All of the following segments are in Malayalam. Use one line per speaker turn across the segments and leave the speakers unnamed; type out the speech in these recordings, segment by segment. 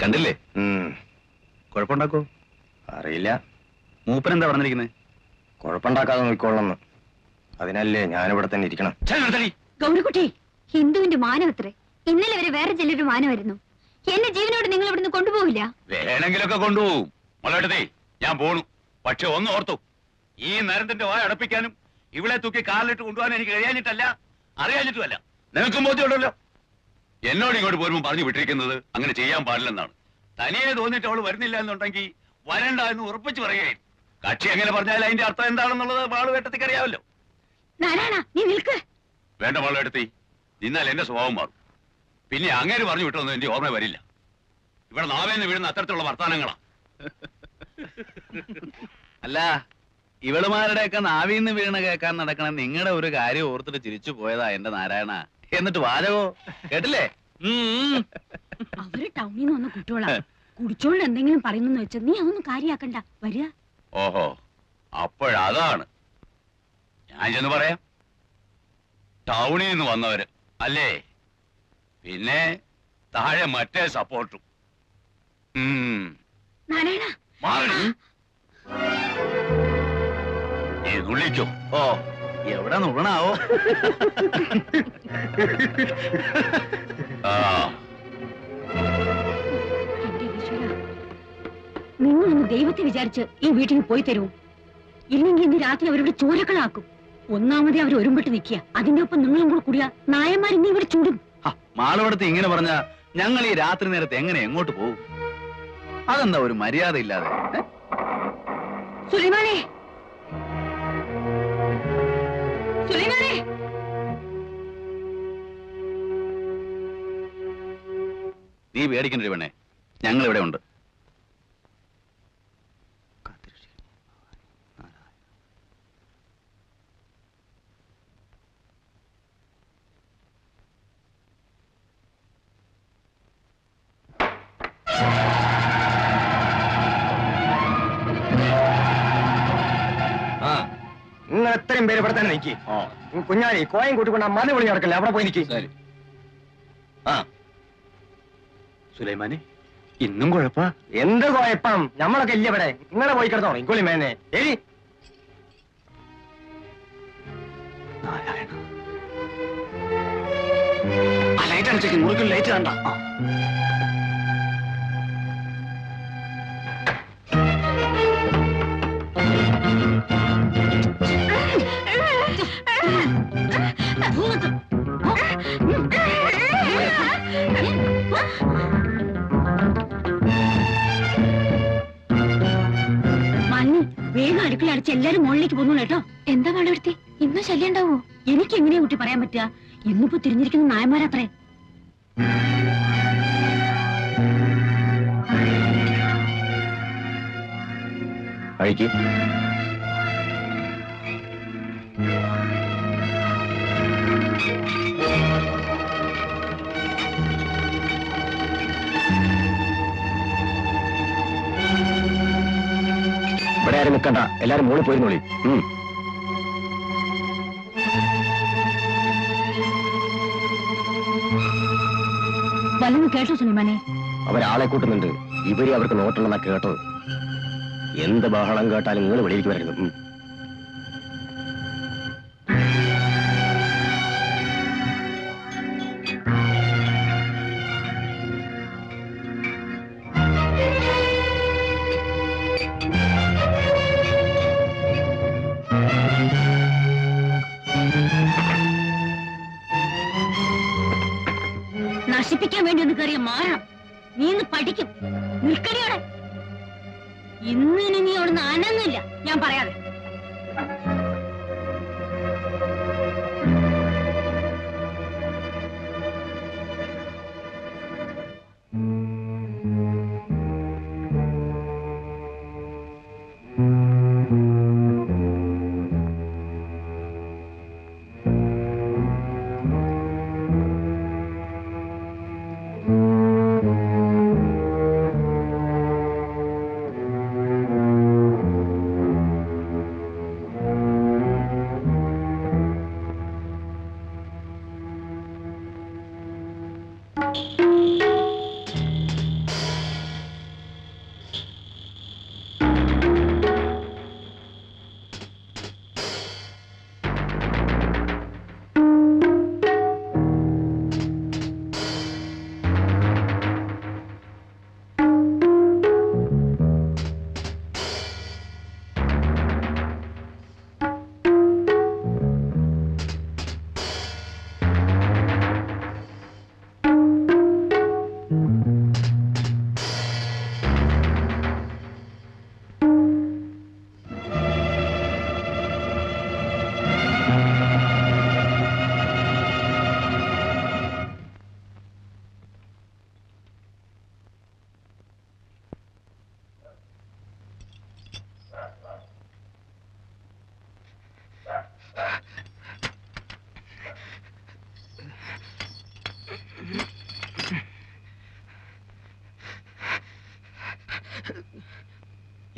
കണ്ടില്ലേ? കുഴപ്പമുണ്ടാക്കോ
അറിയില്ല.
മൂപ്പൻ എന്താ പറഞ്ഞിരിക്കുന്നത്?
കുഴപ്പമുണ്ടാക്കാതെ നോക്കിക്കൊള്ളന്ന്. അതിനല്ലേ ഞാനിവിടെ തന്നെ ഇരിക്കണം.
ഗൗരിക്കുട്ടി, ഹിന്ദുവിന്റെ മാനമത്രേ. ഇന്നലെ വരെ വേറെ ചിലരുടെ മാനമായിരുന്നു. എന്റെ ജീവനോട് നിങ്ങൾ ഇവിടുന്ന് കൊണ്ടുപോകില്ല.
വേണമെങ്കിലൊക്കെ കൊണ്ടുപോകും. മോളെടുത്തേ, ഞാൻ പോണു. പക്ഷെ ഒന്ന് ഓർത്തു, ഈ നരന്തന്റെ വായ അടപ്പിക്കാനും ഇവിടെ തൂക്കി കാലിലിട്ട് കൊണ്ടുപോകാൻ എനിക്ക് കഴിയാഞ്ഞിട്ടല്ല, അറിയാഞ്ഞിട്ടുമല്ല. നിനക്കും ബോധ്യമുണ്ടല്ലോ. എന്നോട് ഇങ്ങോട്ട് പോരുമ്പോൾ പറഞ്ഞു വിട്ടിരിക്കുന്നത് അങ്ങനെ ചെയ്യാൻ പാടില്ലെന്നാണ്. തനിയെ തോന്നിയിട്ട് അവള് വരുന്നില്ല എന്നുണ്ടെങ്കിൽ വരണ്ട എന്ന് ഉറപ്പിച്ചു പറയുകയും. കക്ഷി എങ്ങനെ പറഞ്ഞാൽ അതിന്റെ അർത്ഥം എന്താണെന്നുള്ളത് വാളുവേട്ടത്തിക്ക് അറിയാമല്ലോ.
നീ നിൽക്ക്.
വേണ്ട വാളുവേട്ടത്തി, നിന്നാൽ എന്റെ സ്വഭാവം മാറും. പിന്നെ അങ്ങേര് പറഞ്ഞു വിട്ടൊന്നും എന്റെ ഓർമ്മ വരില്ല. ഇവിടെ നാവേന്ന് വീഴുന്ന അത്തരത്തിലുള്ള വർത്താനങ്ങളാ.
അല്ല, ഇവളുമാരുടെയൊക്കെ നാവിന്ന് വീണ കേൾക്കാൻ നടക്കണ നിങ്ങളുടെ ഒരു കാര്യം ഓർത്തിട്ട് ചിരിച്ചു പോയതാ എന്റെ നാരായണ. എന്നിട്ട് വാചകോ കേട്ടില്ലേ?
അവര് ടൗണിൽ നിന്ന് വന്ന കുട്ടികളാ. കുടിച്ചോണ്ട് എന്തെങ്കിലും പറയുന്നു വെച്ചാൽ നീ അതൊന്നും കാര്യാക്കണ്ട. വരിക.
ഓഹോ, അപ്പോഴതാണ്. ഞാൻ ചെന്ന് പറയാം. ടൗണിൽ നിന്ന് വന്നവര് അല്ലേ? പിന്നെ താഴെ മറ്റേ സപ്പോർട്ടും. ുള്ളിക്കോ.
ഓ, എവിടെ നുള്ളണാവോ?
നിങ്ങളൊന്ന് ദൈവത്തെ വിചാരിച്ച് ഈ വീട്ടിൽ പോയി തരൂ. ഇല്ലെങ്കിൽ ഇന്ന് രാത്രി അവരുടെ ചോരക്കളാക്കും. ഒന്നാമതേ അവർ ഒരുമ്പിട്ട് നിൽക്കുക. അതിന്റെ ഒപ്പം നിങ്ങളും കൂടെ കൂടിയ നായന്മാർ ഇന്ന് ഇവിടെ ചൂടും.
മാളവിടത്ത് ഇങ്ങനെ പറഞ്ഞ ഞങ്ങൾ ഈ രാത്രി നേരത്തെ എങ്ങനെ എങ്ങോട്ട് പോകും? അതെന്താ ഒരു മര്യാദ ഇല്ലാതെ?
സുലൈമാനെ, സുലൈമാനെ,
നീ പേടിക്കണ്ട പെണ്ണെ, ഞങ്ങൾ ഇവിടെ ഉണ്ട്.
നിങ്ങൾ എത്രയും പേര് ഇവിടെ തന്നെ നിൽക്കി. കുഞ്ഞാലി കോയം കൂട്ടിക്കൊണ്ട് ആ മല വിളി നടക്കല്ലേ, അവിടെ പോയി നിൽക്കി.
സുലൈമാനെ, ഇന്നും കുഴപ്പ?
എന്ത് കുഴപ്പം? നമ്മളൊക്കെ ഇല്ല ഇവിടെ. നിങ്ങളെ പോയി കിടന്നോ ഇക്കൊള്ളി മേനെ. എരി
നാരായണ, ആ ലൈറ്റ് അടിച്ചേക്ക്. മുറിക്കും ലൈറ്റ് കണ്ട.
വേഗം അടുക്കള അടിച്ച് എല്ലാരും മുകളിലേക്ക് പോകുന്നു കേട്ടോ. എന്താ വളർത്തി? ഇന്നും ശല്യം ഉണ്ടാവോ? എനിക്ക് എങ്ങനെയാ കുട്ടി പറയാൻ പറ്റുക? ഇന്നിപ്പോ തിരിഞ്ഞിരിക്കുന്ന നായന്മാരത്രേ.
കഴിക്ക്. ഇവിടെ ആരും നിൽക്കണ്ട, എല്ലാരും മുകളിൽ പോയിരുന്നോളി.
വല്ലതും കേട്ടോ സുലൈമാനെ?
അവരാളെ കൂട്ടുന്നുണ്ട്. ഇവര് അവർക്ക് നോട്ടുണ്ടെന്നാ കേട്ടത്. എന്ത് ബഹളം കേട്ടാലും നിങ്ങൾ വെളിയിലേക്ക് വരരുത്.
നശിപ്പിക്കാൻ വേണ്ടി ഒന്ന് കയറിയ മാറണം. നീ ഇന്ന് പഠിക്കും. നിൽക്കടിയോടെ. ഇന്നിനി നീ അവിടുന്ന് അനങ്ങില്ല, ഞാൻ പറയാതെ.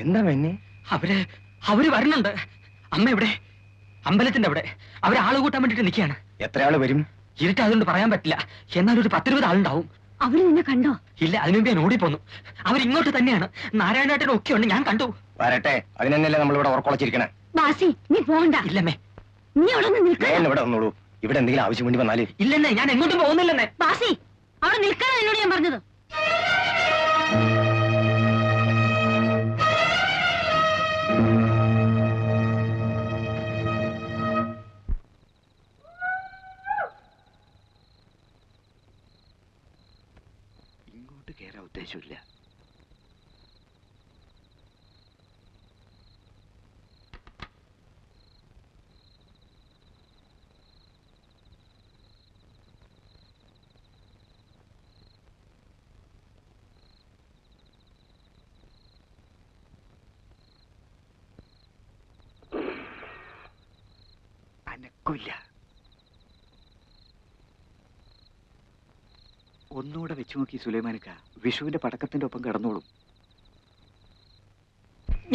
എന്താ മെന്നെ?
അവര് വരണുണ്ട്. അമ്മ എവിടെ? അമ്പലത്തിന്റെ അവിടെ. അവര് ആള് കൂട്ടാൻ വേണ്ടിട്ട് നിൽക്കുകയാണ്.
എത്ര ആള് വരും?
ഇരുട്ട് അതുകൊണ്ട് പറയാൻ പറ്റില്ല. എന്നാൽ ഒരു 10-20 ആളുണ്ടാവും.
അവര് നിന്നെ കണ്ടോ?
ഇല്ല, അതിനുമുമ്പ് ഞാൻ ഓടിപ്പോന്നു. അവരിങ്ങോട്ട് തന്നെയാണ്. നാരായണേട്ടനും ഒക്കെ ഉണ്ട്, ഞാൻ കണ്ടു.
വരട്ടെ, അതിനെന്നല്ലേ നമ്മളിവിടെ ഉറക്കൊളച്ചിരിക്കണേ.
ബാസി, നീ പോകണ്ട.
ഇല്ലമ്മേ,
നീ അവിടെ നിന്ന് നിൽക്കാൻ.
ഇവിടെ വന്നോളൂ. ഇവിടെ എന്തെങ്കിലും ആവശ്യം വേണ്ടി വന്നാല്.
ഇല്ലെന്നേ, ഞാൻ എങ്ങോട്ടും പോകുന്നില്ലെന്നേ.
ബാസി, അവിടെ നിൽക്കാനാണ് എന്നോട് ഞാൻ പറഞ്ഞത്.
ഇങ്ങോട്ട് കേറാൻ ഉദ്ദേശമില്ല. അനക്കില്ല. ഒന്നുകൂടെ വെച്ചു നോക്കി സുലൈമാനിക്ക. വിഷുവിന്റെ പടക്കത്തിന്റെ ഒപ്പം കിടന്നോളും.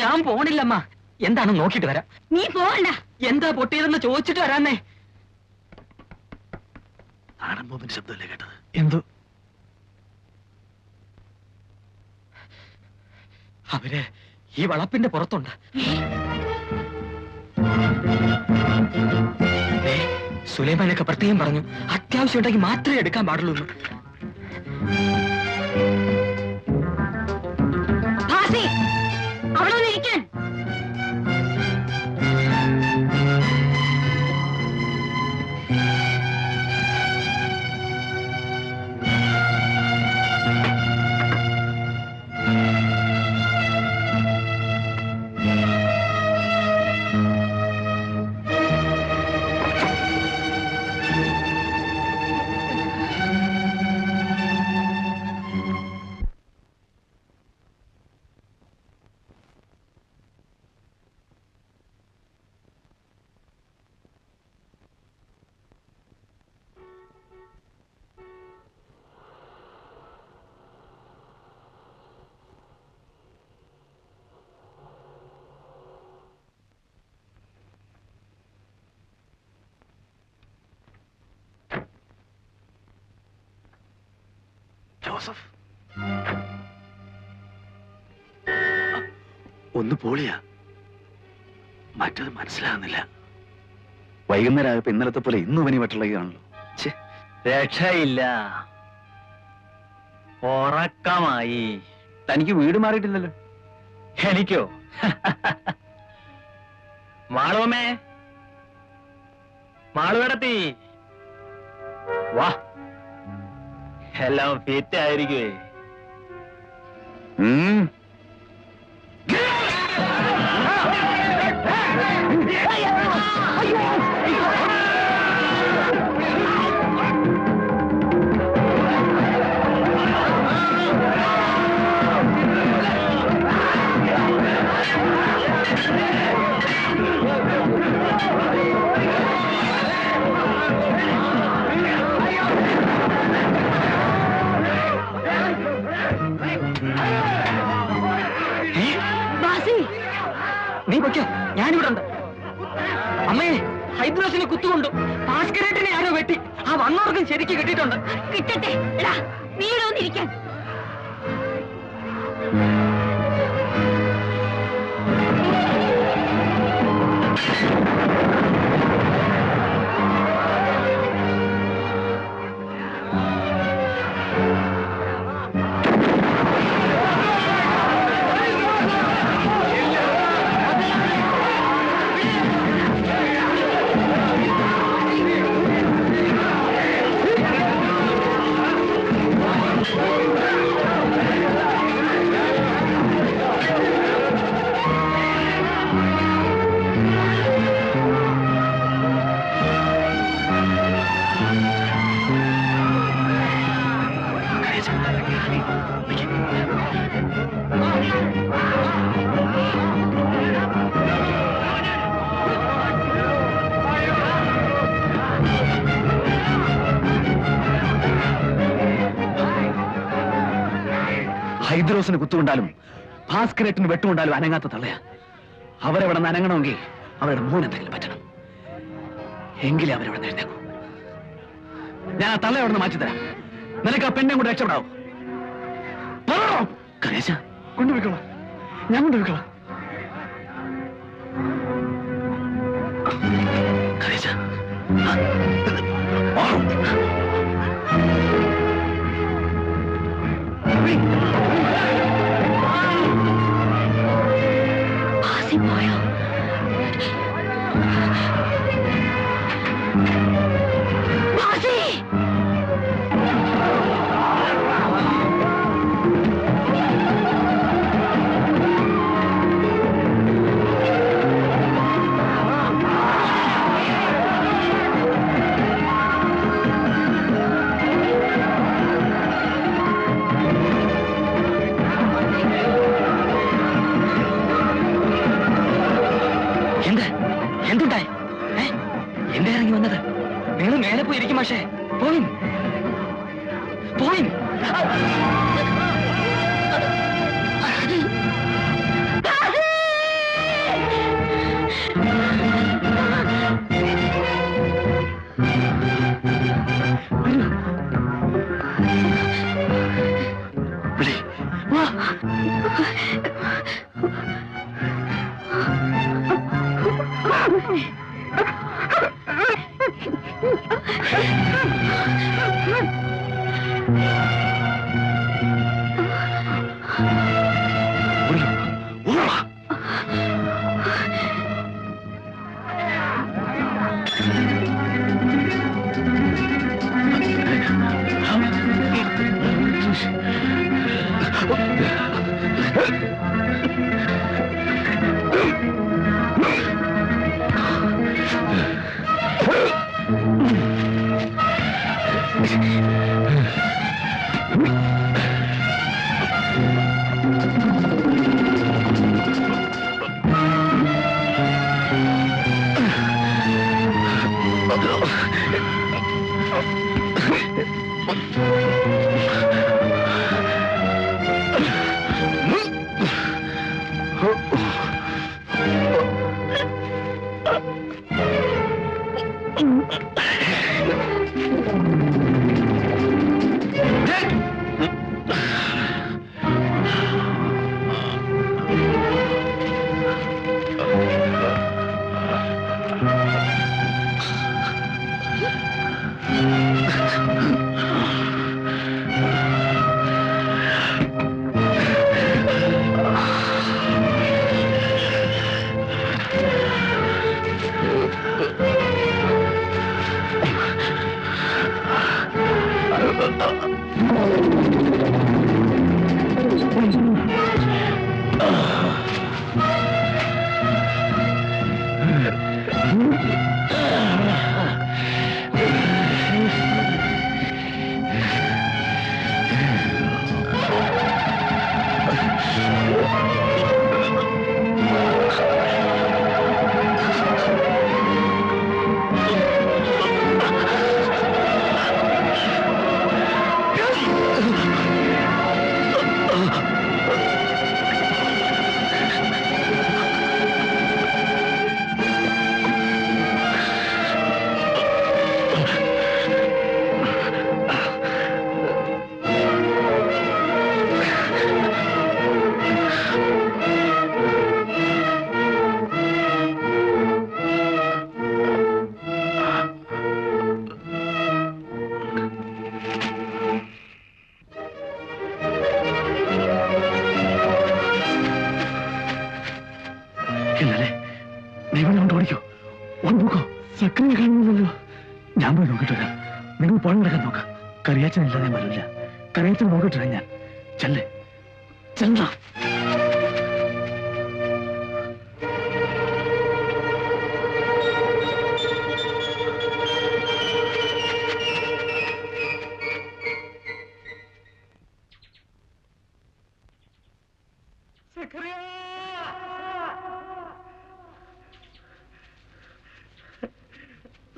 ഞാൻ പോണില്ലമ്മ. എന്താണ് നോക്കിട്ട് വരാം.
നീ പോകണ്ട.
എന്താ പൊട്ടിയതെന്ന് ചോദിച്ചിട്ട് വരാന്നേ.
നാടൻ ബോംബിന്റെ ശബ്ദമല്ലേ കേട്ടത്?
എന്തോ അവര് ഈ വളപ്പിന്റെ പുറത്തുണ്ട്. സുലൈമാനൊക്കെ പ്രത്യേകം പറഞ്ഞു, അത്യാവശ്യം ഉണ്ടെങ്കിൽ മാത്രമേ എടുക്കാൻ പാടുള്ളൂ.
ബാസി, അവിടെ ഒന്ന് ഇരിക്കാൻ.
ജോസഫ് ഒന്ന് പോളിയാ. മറ്റത് മനസ്സിലാകുന്നില്ല. വൈകുന്നേരം ആയപ്പോ ഇന്നലത്തെ പോലെ ഇന്നും പനി പറ്റുള്ളതാണല്ലോ.
രക്ഷയില്ല, ഉറക്കമായി.
തനിക്ക് വീട് മാറിയിട്ടില്ലല്ലോ.
എനിക്കോ? മാളുവമ്മേ, മാളുവിടത്തി വാ. എല്ലാം ഫിറ്റ് ആയിരിക്കുവേ. നീ പൊയ്ക്കോ, ഞാനിവിടെ ഉണ്ട്. അമ്മേ, ഹൈദ്രോസിനെ കുത്തുകൊണ്ടു. ഭാസ്കരേട്ടനെ ആരോ വെട്ടി. ആ വന്നവർക്കും ശരിക്ക് കിട്ടിയിട്ടുണ്ട്.
കിട്ടട്ടെ. എടാ, നീ ഇവിടെ വന്നിരിക്കാൻ.
ഹൈദ്രോസിന് കുത്തുകൊണ്ടാലും ഭാസ്കരേട്ടന് വെട്ടുകൊണ്ടാലും അനങ്ങാത്ത തള്ളയാ. അവരവിടെ നിന്ന് അനങ്ങണമെങ്കിൽ അവരുടെ മോൻ എന്തെങ്കിലും പറ്റണം. എങ്കിലേ അവരവിടെ നിന്ന് എഴുന്നേക്കൂ. ഞാൻ ആ തള്ള അവിടെ നിന്ന് മാറ്റിത്തരാം. നിനക്ക് ആ പെണ്ണെ കൊണ്ട് രക്ഷപ്പെടാവൂ. കരേശ കൊണ്ടുപോയിക്കോളാം, ഞാൻ കൊണ്ടുപോയിക്കോളാം. കരേശ
പോയോ?
എന്തുണ്ടായി? എന്റെ ഇറങ്ങി വന്നത് നിങ്ങൾ മേലെ പോയിരിക്കും. പക്ഷേ പോയിൻ പോയിൻ.
സക്രിയ കാണുന്നില്ലല്ലോ. ഞാൻ പോയി നോക്കിട്ട് വരാം. നിങ്ങൾ പണം കിടക്കാൻ നോക്കാം. കറിയാച്ചനില്ലാതെ വരില്ല. കറിയാച്ചൻ നോക്കിട്ട് വരാം ഞാൻ. ചെല്ലേ ചെല്ല.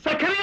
സക്കറിയ